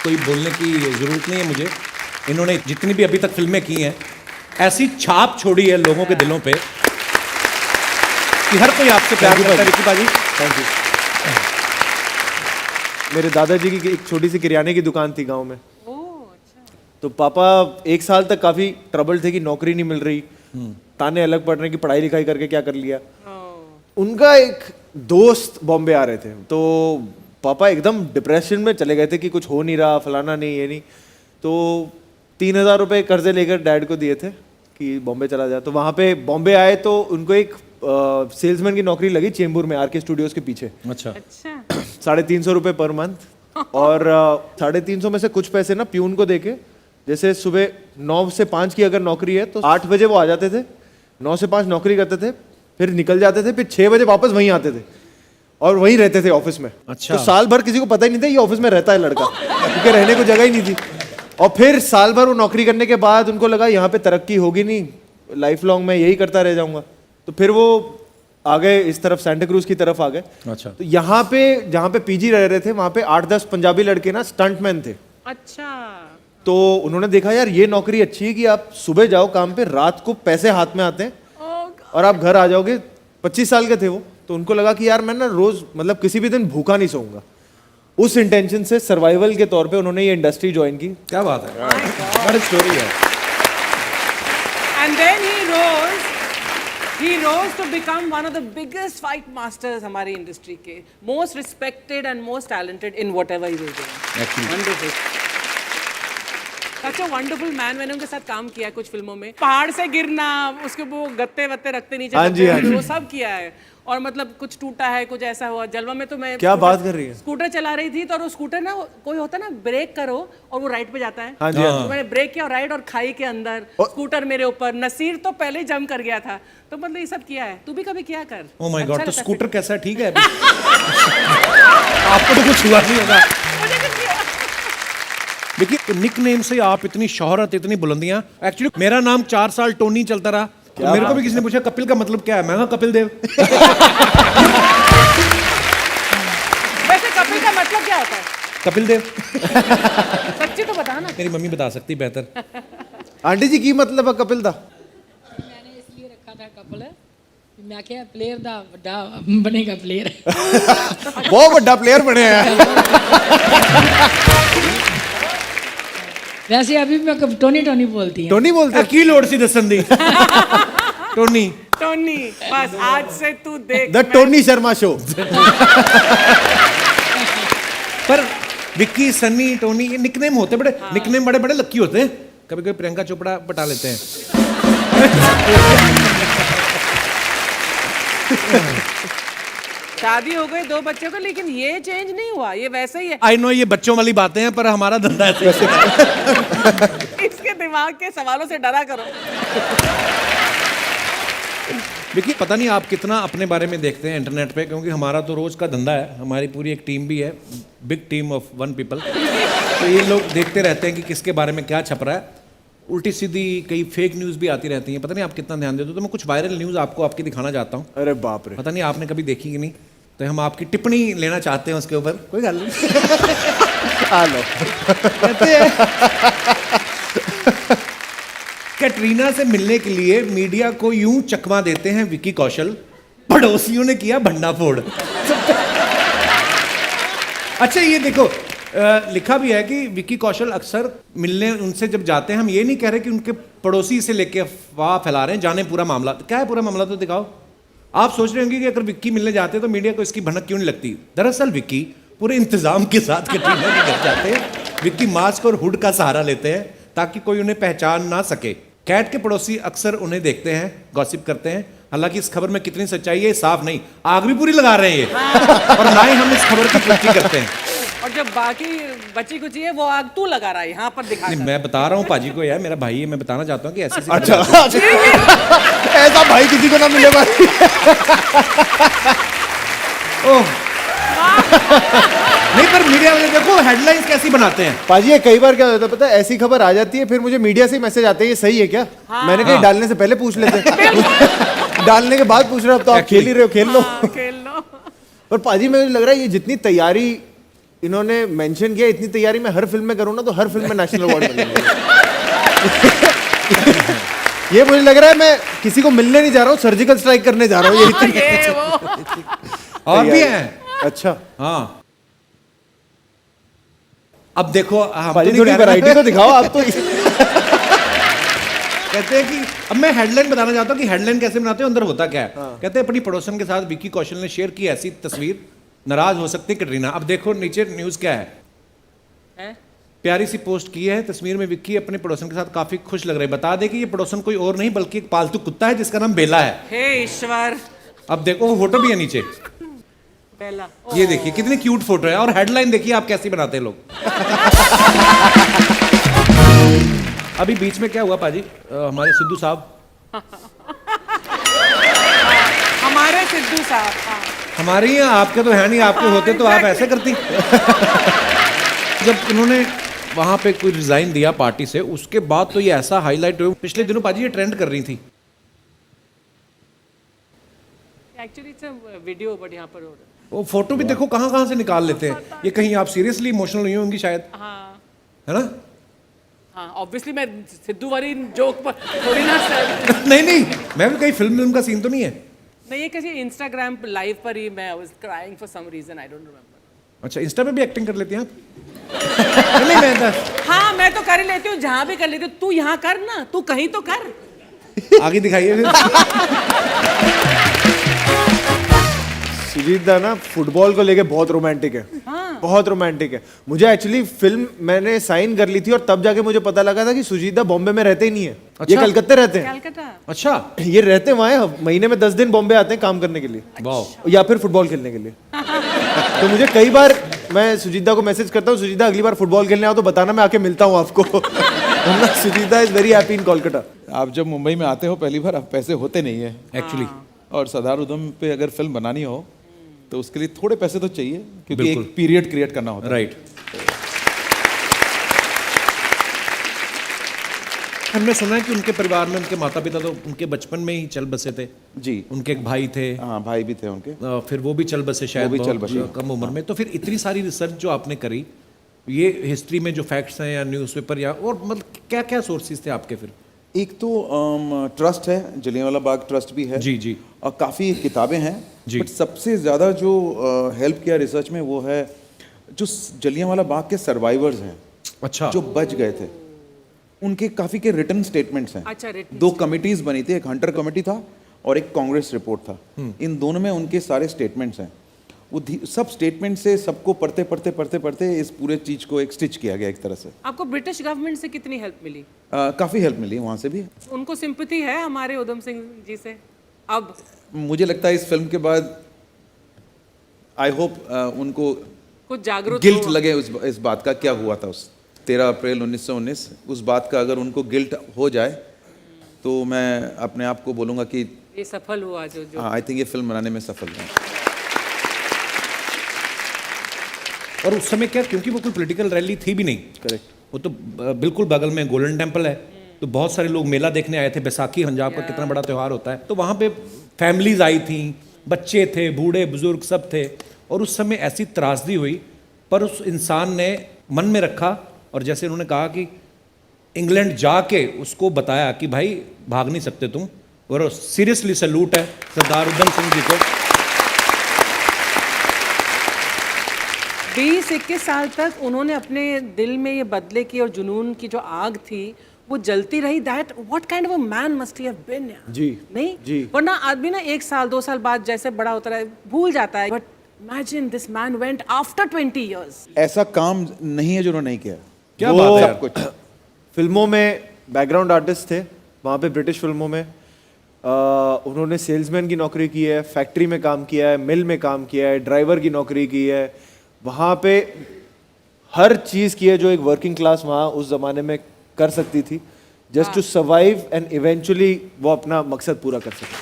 कोई बोलने की ज़रूरत नहीं है मुझे। इन्होंने जितनी भी अभी तक फिल्में की हैं ऐसी छाप छोड़ी है लोगों के दिलों पे कि हर कोई आपसे प्यार करता है। विक्की पाजी थैंक यू। मेरे दादाजी की एक छोटी सी किराने की दुकान थी गांव में। तो पापा 1 साल तक काफी ट्रबल थे कि नौकरी नहीं मिल रही, ताने अलग पड़ रहे कि पढ़ाई लिखाई करके क्या कर लिया। उनका एक दोस्त बॉम्बे आ रहे थे, तो पापा एकदम डिप्रेशन में चले गए थे कि कुछ हो नहीं रहा, फलाना नहीं ये नहीं। तो 3,000 रुपये कर्जे लेकर डैड को दिए थे कि बॉम्बे चला जाए। तो वहाँ पे बॉम्बे आए तो उनको एक सेल्समैन की नौकरी लगी चेंबूर में, आरके स्टूडियोज के पीछे। अच्छा 350 रुपये पर मंथ। और 350 में से कुछ पैसे ना प्यून को देके, जैसे सुबह 9 से 5 की अगर नौकरी है तो 8 बजे वो आ जाते थे, 9 से 5 नौकरी करते थे, फिर निकल जाते थे, फिर 6 बजे वापस वहीं आते थे और वहीं रहते थे ऑफिस में। अच्छा। तो साल भर किसी को पता ही नहीं था ये ऑफिस में रहता है लड़का, क्योंकि रहने को जगह ही नहीं थी। और फिर साल भर वो नौकरी करने के बाद उनको लगा यहाँ पे तरक्की होगी नहीं, लाइफ लॉन्ग मैं यही करता रह जाऊंगा। तो फिर वो आ गए इस तरफ, सेंटा क्रूज की तरफ आ गए। अच्छा। तो यहाँ पे जहाँ पे पीजी रह रहे थे वहाँ पे 8-10 पंजाबी लड़के ना स्टंटमैन थे। अच्छा। तो उन्होंने देखा यार ये नौकरी अच्छी है कि आप सुबह जाओ काम पे, रात को पैसे हाथ में आते हैं और आप घर आ जाओगे। 25 साल के थे वो। तो उनको लगा कि यार मैं ना रोज मतलब किसी भी दिन भूखा नहीं सोऊंगा। उस इंटेंशन से सर्वाइवल के तौर पे उन्होंने ये इंडस्ट्री ज्वाइन की। क्या बात है, बड़ी स्टोरी है। And then he rose to become one of the biggest fight masters हमारी इंडस्ट्री के, most respected and most talented in whatever he was doing. Actually. Wonderful. Such a wonderful man। मैंने उनके साथ काम किया है कुछ फिल्मों में। पहाड़ से गिरना, उसके वो गत्ते वत्ते रखते नीचे, हाँ जी, हाँ जी। वो सब किया है। और मतलब कुछ टूटा है, कुछ ऐसा हुआ। जलवा में तो मैं क्या बात कर रही है? स्कूटर चला रही थी, तो और वो स्कूटर ना, कोई होता ना ब्रेक करो और वो राइट पे जाता है। हाँ जी, हाँ तो मैंने ब्रेक किया और राइट, और खाई के अंदर स्कूटर मेरे ऊपर। नसीर तो पहले ही जम कर गया था। तो मतलब ये सब किया है। तू भी कभी किया कर। ओह माय अच्छा गॉड। तो लगता है। स्कूटर कैसा है, ठीक है अभी? आपको तो कुछ हुआ नहीं होगा। देखिए, तो निक नेम से आप इतनी शोहरत, इतनी बुलंदियां। एक्चुअली मेरा नाम 4 साल टोनी चलता रहा। तो मेरे को भी किसी ने पूछा कपिल का मतलब क्या है, मैं कहा कपिल देव। वैसे कपिल का मतलब क्या होता है? कपिल देव। सच्ची तो बता ना। मेरी मम्मी बता सकती बेहतर। आंटी जी की मतलब है कपिल दा? मैंने इसलिए रखा था कपिल, मैं क्या प्लेयर दा वड्डा बनेगा प्लेयर। बहुत बड़ा प्लेयर बने हैं। वैसे अभी मैं टोनी टोनी बोलती हूँ। टोनी बोलते हैं? की लोड सी दसन दी। टोनी। टोनी, बस आज से तू देख। The Tony Sharma show. पर विक्की, सन्नी, टोनी ये निकनेम होते बड़े, निकनेम बड़े बड़े लक्की होते हैं। कभी कभी प्रियंका चोपड़ा बटा लेते हैं। शादी हो गई, 2 बच्चों को, लेकिन ये चेंज नहीं हुआ, ये वैसे ही है। आई नो ये बच्चों वाली बातें हैं, पर हमारा धंधा ऐसे। इसके दिमाग के सवालों से डरा करो। विक्की, पता नहीं आप कितना अपने बारे में देखते हैं इंटरनेट पे, क्योंकि हमारा तो रोज का धंधा है। हमारी पूरी एक टीम भी है, बिग टीम ऑफ 1 पीपल। तो ये लोग देखते रहते हैं कि किसके बारे में क्या छप रहा है। उल्टी सीधी कई फेक न्यूज़ भी आती रहती हैं। पता नहीं आप कितना ध्यान देते हो। तो मैं कुछ वायरल न्यूज़ आपकी दिखाना चाहता हूँ। अरे बाप रे। पता नहीं आपने कभी देखी कि नहीं, तो हम आपकी टिप्पणी लेना चाहते हैं उसके ऊपर। कोई गल नहीं। आ लो। कहते हैं कैटरीना से मिलने के लिए मीडिया को यूं चकमा देते हैं विक्की कौशल, पड़ोसियों ने किया भंडाफोड़। अच्छा ये देखो, लिखा भी है कि विक्की कौशल अक्सर मिलने उनसे जब जाते हैं, हम ये नहीं कह रहे कि उनके पड़ोसी इसे लेके अफवाह फैला रहे हैं, जाने पूरा मामला क्या है। पूरा मामला तो दिखाओ। आप सोच रहे होंगे कि अगर विक्की मिलने जाते हैं तो मीडिया को इसकी भनक क्यों नहीं लगती। दरअसल विक्की पूरे इंतजाम के साथ कैटरीना के घर जाते हैं। विक्की मास्क और हुड का सहारा लेते हैं ताकि कोई उन्हें पहचान ना सके। कैट के पड़ोसी अक्सर उन्हें देखते हैं, गॉसिप करते हैं। हालांकि इस खबर में कितनी सच्चाई है साफ नहीं, आग भी पूरी लगा रहे हैं ये। और ना ही हम इस खबर की पुष्टि करते हैं। और जब बाकी बची कुछ है, वो आग तू लगा रहा है यहाँ पर दिखा। नहीं, मैं बता रहा हूँ पाजी को, यार मेरा भाई है, मैं बताना चाहता हूँ कि ऐसे अच्छा, ऐसा भाई किसी को ना मिले भाई। ओह नहीं, पर मीडिया वाले देखो हेडलाइंस कैसी बनाते हैं। पाजी ये कई बार क्या होता है पता है, ऐसी खबर आ जाती है फिर मुझे मीडिया से मैसेज आते हैं ये सही है क्या। मैंने कहा डालने से पहले पूछ लेते। डालने के बाद पूछ रहे हो, अब तो आप खेल ही रहे हो, खेल लो। खेल लो। पर पाजी मुझे लग रहा है ये जितनी तैयारी इन्होंने मेंशन किया इतनी तैयारी मैं हर फिल्म में करूँ ना तो हर फिल्म में नेशनल अवार्ड मिलेंगे। ये मुझे लग रहा है मैं किसी को मिलने नहीं जा रहा हूँ, सर्जिकल स्ट्राइक करने जा रहा हूँ। ये वो और भी हैं। अच्छा हाँ अब देखो हम तो भाई नहीं थोड़ी कह रहे- वैरायटी तो दिखाओ आप तो। कहते हैं कि अब मैं हेडलाइन बताना चाहता हूँ कि हेडलाइन कैसे बनाते हो, अंदर होता क्या है। कहते हैं अपनी पड़ोसन के साथ विक्की कौशल ने शेयर की ऐसी तस्वीर, नाराज हो सकती कटरीना। अब देखो नीचे न्यूज क्या है। हैं? प्यारी सी पोस्ट की है, तस्वीर में विक्की अपने पड़ोसन के साथ काफी खुश लग रहे हैं। बता दे कि ये पड़ोसन कोई और नहीं बल्कि एक पालतू कुत्ता है जिसका नाम बेला है। हे ईश्वर, अब देखो वो फोटो भी है नीचे, बेला। ये देखिए कितनी क्यूट फोटो है। और हेडलाइन देखिए आप कैसी बनाते हैं लोग। अभी बीच में क्या हुआ पाजी, हमारे सिद्धू साहब, हमारे सिद्धू साहब, हाँ। हमारे यहाँ आपके तो है नहीं, आपके होते तो आप ऐसे करती। जब उन्होंने वहां पे कोई रिजाइन दिया पार्टी से, उसके बाद तो ये ऐसा हाईलाइट हुआ। पिछले दिनों पाजी ये ट्रेंड कर रही थी। Actually it's a video, but यहाँ पर हो रहा वो फोटो भी देखो कहाँ कहाँ से निकाल लेते हैं। ये कहीं आप सीरियसली इमोशनल नहीं होंगी शायद, है। हाँ है ना? हाँ, ऑब्वियसली मैं सिद्धू वाली जोक पर थोड़ी ना नहीं नहीं, मैं भी कहीं फिल्म का सीन तो नहीं है। नहीं, ये किसी इंस्टाग्राम लाइव पर ही मैं was crying for some reason, I don't remember. अच्छा, इंस्टा पे भी एक्टिंग कर लेती हैं आप? नहीं मैं हाँ, मैं तो कर ही लेती हूँ, जहाँ भी कर लेती हूँ। तू यहाँ कर ना, तू कहीं तो कर। आगे दिखाइए फिर। सुजीत दा ना फुटबॉल को लेके बहुत रोमांटिक है। बहुत रोमांटिक है। मुझे एक्चुअली फिल्म मैंने साइन कर ली थी और तब जाके मुझे पता लगा था कि सुजीत दा बॉम्बे में रहते ही नहीं है। ये अच्छा। कलकत्ते रहते हैं। कलकत्ता। अच्छा, ये रहते वहाँ हैं, महीने में 10 दिन बॉम्बे आते हैं काम करने के लिए वाह। या फिर फुटबॉल खेलने के लिए। तो मुझे कई बार मैं सुजीता को मैसेज करता हूँ, सुजीता अगली बार फुटबॉल खेलने आओ तो बताना, मैं आके मिलता हूँ आपको। Sujita is very happy in Kolkata. आप जब मुंबई में आते हो पहली बार, आप पैसे होते नहीं है एक्चुअली और सरदार उधम पे अगर फिल्म बनानी हो तो उसके लिए थोड़े पैसे तो चाहिए, क्योंकि बिल्कुल। एक पीरियड क्रिएट करना होता है। राइट। हमने सुना है कि उनके परिवार में उनके माता पिता तो उनके बचपन में ही चल बसे थे। जी उनके एक भाई थे, हाँ, भाई भी थे उनके। फिर वो भी चल बसे शायद, वो भी चल बहुत बसे। कम उम्र में। तो फिर इतनी सारी रिसर्च जो आपने करी, ये हिस्ट्री में जो फैक्ट्स हैं या न्यूज़पेपर या और मतलब क्या क्या सोर्सेज थे आपके फिर? एक तो ट्रस्ट है, जलियांवाला बाग ट्रस्ट भी है। जी जी। और काफ़ी किताबें हैं। जी। बट सबसे ज़्यादा जो हेल्प किया रिसर्च में वो है जो जलियांवाला बाग के सर्वाइवर्स हैं, अच्छा, जो बच गए थे, उनके काफ़ी के रिटर्न स्टेटमेंट्स हैं। अच्छा, written 2 कमिटीज बनी थी, एक हंटर कमेटी था और एक कांग्रेस रिपोर्ट था। इन दोनों में उनके सारे स्टेटमेंट्स हैं। वो सब स्टेटमेंट से सबको पढ़ते पढ़ते पढ़ते पढ़ते इस पूरे चीज को एक स्टिच किया गया एक तरह से। आपको ब्रिटिश गवर्नमेंट से कितनी हेल्प मिली? काफ़ी हेल्प मिली वहाँ से भी। उनको सिंपैथी है हमारे उधम सिंह जी से? अब मुझे लगता है इस फिल्म के बाद आई होप उनको कुछ जागरूक गिल्ट हो। लगे इस बात का, क्या हुआ था उस 13 अप्रैल 1919, उस बात का अगर उनको गिल्ट हो जाए तो मैं अपने आप को बोलूँगा कि ये सफल हुआ जो हाँ, आई थिंक ये फिल्म बनाने में सफल हुआ। और उस समय क्या, क्योंकि वो कोई पॉलिटिकल रैली थी भी नहीं, करेक्ट। वो तो बिल्कुल बगल में गोल्डन टेम्पल है, तो बहुत सारे लोग मेला देखने आए थे। बैसाखी पंजाब का कितना बड़ा त्यौहार होता है, तो वहाँ पे फैमिलीज आई थी, बच्चे थे, बूढ़े बुजुर्ग सब थे। और उस समय ऐसी त्रासदी हुई, पर उस इंसान ने मन में रखा और जैसे उन्होंने कहा कि इंग्लैंड जाके उसको बताया कि भाई भाग नहीं सकते तुम। और सीरियसली सैल्यूट है सरदार उधम सिंह जी को। 20-21 साल तक उन्होंने अपने दिल में ये बदले की और जुनून की जो आग थी वो जलती रही। That what kind of a man must he have been. जी नहीं जी। वरना आदमी ना 1 साल 2 साल बाद जैसे बड़ा होता है भूल जाता है, but imagine this man went after 20 years. ऐसा काम नहीं है जो उन्होंने नहीं किया। क्या वो बात है यार। कुछ फिल्मों में बैकग्राउंड आर्टिस्ट थे वहाँ पे, ब्रिटिश फिल्मों में। उन्होंने सेल्समैन की नौकरी की है, फैक्ट्री में काम किया है, मिल में काम किया है, ड्राइवर की नौकरी की है। वहाँ पे हर चीज़ की है जो एक वर्किंग क्लास वहाँ उस ज़माने में कर सकती थी, just to survive and eventually वो अपना मकसद पूरा कर सके।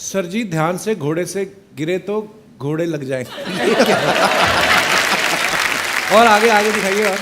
सर जी ध्यान से, घोड़े से गिरे तो घोड़े लग जाएंगे। और आगे आगे दिखाइए। और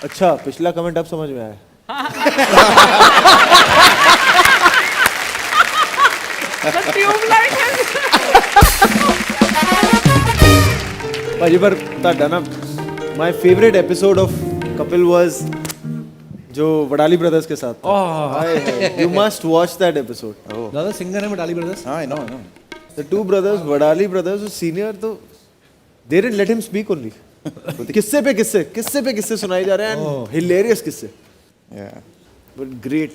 अच्छा, पिछला कमेंट अब समझ में आया। The tubelight has. ਭਾਜੀ ਪਰ ਤੁਹਾਡਾ ਨਾ my favourite episode of Kapil was जो वडाली ब्रदर्स के साथ you must watch that episode दादा सिंगर है मडाली ब्रदर्स हाँ, I know, I know. The two brothers Wadali brothers senior तो they didn't let him speak only किस्से पे किस्से सुनाए जा रहे हैं एंड हिलेरियस किस्से Yeah. But great